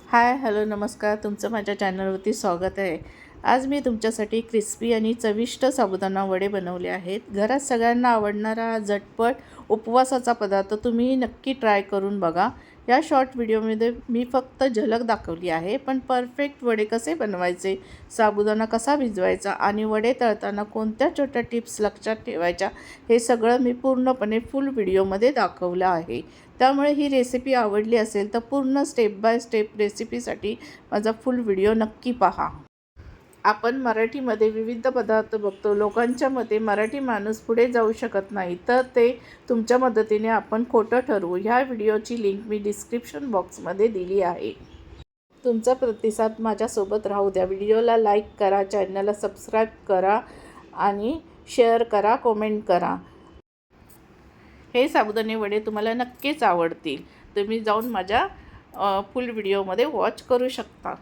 Hi hello नमस्कार, तुमचं माझ्या चॅनलवरती स्वागत आहे। आज मी तुमच्यासाठी क्रिस्पी आणि चविष्ट साबुदाणा वडे बनवले आहेत। घरात सगळ्यांना आवडणारा झटपट उपवासाचा पदार्थ तुम्ही नक्की ट्राय करून बघा। या शॉर्ट व्हिडिओमध्ये मी फक्त झलक दाखवली आहे, पण परफेक्ट वडे कसे बनवायचे, साबुदाणा कसा भिजवायचा आणि वडे तळताना कोणत्या छोट्या टिप्स लक्षात ठेवायच्या, हे सगळं मी पूर्णपणे फुल व्हिडिओमध्ये दाखवलं आहे। त्यामुळे ही रेसिपी आवडली असेल तर पूर्ण स्टेप बाय स्टेप रेसिपीसाठी माझा फुल व्हिडिओ नक्की पहा। आपण मराठीमध्ये विविध पदार्थ बघतो। लोकांच्या मते मराठी माणूस पुढे जाऊ शकत नाही, तर ते तुमच्या मदतीने आपण खोटं ठरवू। ह्या व्हिडिओची लिंक मी डिस्क्रिप्शन बॉक्समध्ये दिली आहे। तुमचा प्रतिसाद माझ्यासोबत राहू द्या। व्हिडिओला लाईक करा, चॅनलला सबस्क्राईब करा आणि शेअर करा, कमेंट करा। हे साबुदाणे वडे तुम्हाला नक्कीच आवडतील। तुम्ही जाऊन माझ्या फुल व्हिडिओमध्ये वॉच करू शकता।